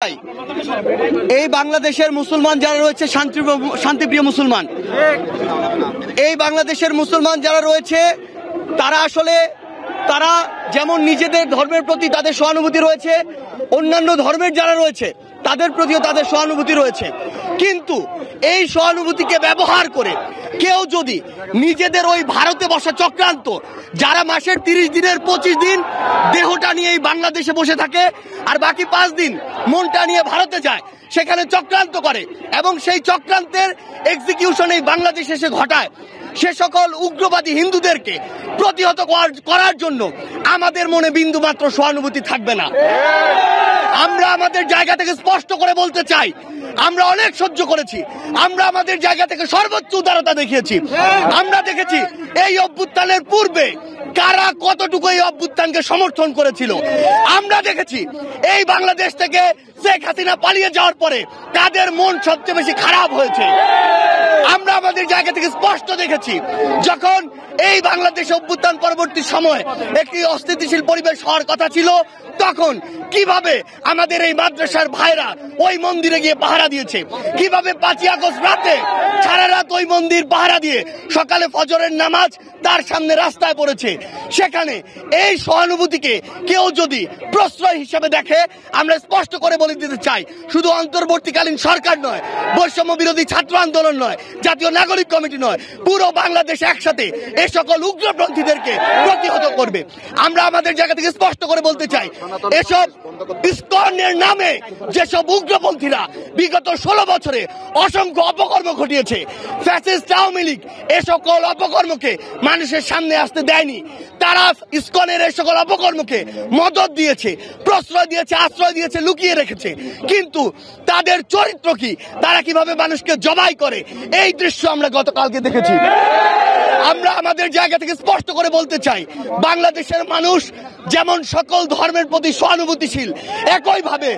এই বাংলাদেশের মুসলমান যারা রয়েছে শান্তিপ্রিয় মুসলমান, এই বাংলাদেশের মুসলমান যারা রয়েছে তারা যেমন নিজেদের ধর্মের প্রতি তাদের সহানুভূতি রয়েছে, অন্যান্য ধর্মের যারা রয়েছে তাদের প্রতিও তাদের সহানুভূতি রয়েছে। কিন্তু এই সহানুভূতিকে ব্যবহার করে কেউ যদি নিজেদের ওই ভারতে বসা চক্রান্ত, যারা মাসের 30 দিনের 25 দিন দেহটা নিয়ে এই বাংলাদেশে বসে থাকে আর বাকি 5 দিন মনটা নিয়ে ভারতে যায়, সেখানে চক্রান্ত করে এবং সেই চক্রান্তের এক্সিকিউশন এই বাংলাদেশে এসে ঘটায়, সে সকল উগ্রবাদী হিন্দুদেরকে প্রতিহত করার জন্য আমাদের মনে বিন্দু মাত্র সহানুভূতি থাকবে না। আমরা আমাদের জায়গা থেকে স্পষ্ট করে বলতে চাই, আমরা অনেক সহ্য করেছি, আমরা আমাদের জায়গা থেকে সর্বোচ্চ উদারতা দেখিয়েছি। আমরা দেখেছি এই অভ্যুত্থানের পূর্বে কারা কতটুকু এই অভ্যুত্থানকে সমর্থন করেছিল। আমরা দেখেছি এই বাংলাদেশ থেকে শেখ হাসিনা পালিয়ে যাওয়ার পরে কাদের মন সবচেয়ে বেশি খারাপ হয়েছে। আমরা আমাদের জায়গা থেকে স্পষ্ট দেখেছি যখন এই বাংলাদেশ অভ্যুত্থান পরবর্তী সময় একটি অস্থিতিশীল পরিবেশ হওয়ার কথা ছিল, তখন কিভাবে আমাদের এই মাদ্রাসার ভাইরা ওই মন্দিরে গিয়ে পাহারা দিয়েছে, কিভাবে 5ই আগস্ট রাতে সারা রাত ওই মন্দির পাহারা দিয়ে সকালে ফজরের নামাজ তার সামনে রাস্তায় পড়েছে। সেখানে এই সহানুভূতিকে কেউ যদি প্রশ্রয় হিসেবে দেখে, আমরা স্পষ্ট করে বলে দিতে চাই, শুধু অন্তর্বর্তীকালীন সরকার নয়, বৈষম্য বিরোধী ছাত্র আন্দোলন নয়, জাতীয় নাগরিক কমিটি নয়, পুরো বাংলাদেশ একসাথে এই সকল উগ্রপন্থীদেরকে প্রতিহত করবে। আমরা আমাদের জায়গা থেকে স্পষ্ট করে বলতে চাই, এসব ইসকনের নামে যেসব উগ্রপন্থীরা বিগত 16 বছরে অসংখ্য অপকর্ম ঘটিয়েছে, ফ্যাসিস্ট আওয়ামী লীগ এ সকল অপকর্মকে মানুষের সামনে আসতে দেয়নি। তারা ইসকনের এই সকল অপকর্মকে মদত দিয়েছে, প্রশ্রয় দিয়েছে, আশ্রয় দিয়েছে, লুকিয়ে রেখেছে। কিন্তু তাদের চরিত্র কি, তারা কিভাবে মানুষকে জবাই করে, এই দৃশ্য আমরা গতকালকে দেখেছি। আমরা আমাদের জায়গা থেকে স্পষ্ট করে বলতে চাই, বাংলাদেশের মানুষ যেমন সকল ধর্মের প্রতি সহানুভূতিশীল, একইভাবে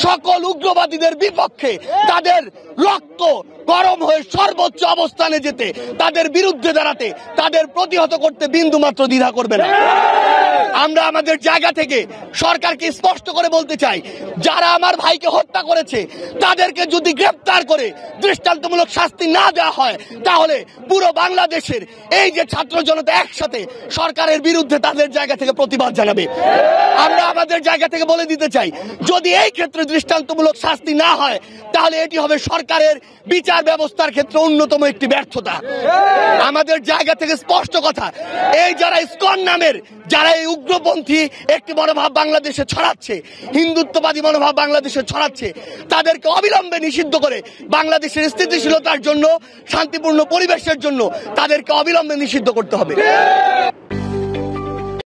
সকল উগ্রবাদীদের বিপক্ষে তাদের রক্ত গরম হয়ে সর্বোচ্চ অবস্থানে যেতে, তাদের বিরুদ্ধে দাঁড়াতে, তাদের প্রতিহত করতে বিন্দুমাত্র দ্বিধা করবে না। আমরা আমাদের জায়গা থেকে সরকারকে স্পষ্ট করে বলতে চাই, যারা আমার ভাইকে হত্যা করেছে তাদেরকে যদি গ্রেফতার করে দৃষ্টান্তমূলক শাস্তি না দেওয়া হয়, তাহলে পুরো বাংলাদেশের এই যে ছাত্র জনতা একসাথে সরকারের বিরুদ্ধে তাদের জায়গা থেকে প্রতিবাদ জানাবে। আমরা আমাদের জায়গা থেকে বলে দিতে চাই, যদি এই ক্ষেত্রে দৃষ্টান্তমূলক শাস্তি না হয়, তাহলে এটি হবে সরকারের বিচার ব্যবস্থার ক্ষেত্রে অন্যতম একটি ব্যর্থতা। আমাদের জায়গা থেকে স্পষ্ট কথা, এই যারা ইসকন নামের যারা এই উগ্রপন্থী একটি মনোভাব বাংলাদেশে ছড়াচ্ছে, হিন্দুত্ববাদী মনোভাব বাংলাদেশে ছড়াচ্ছে, তাদেরকে অবিলম্বে নিষিদ্ধ করে বাংলাদেশের স্থিতিশীলতার জন্য, শান্তিপূর্ণ পরিবেশের জন্য তাদেরকে অবিলম্বে নিষিদ্ধ করতে হবে।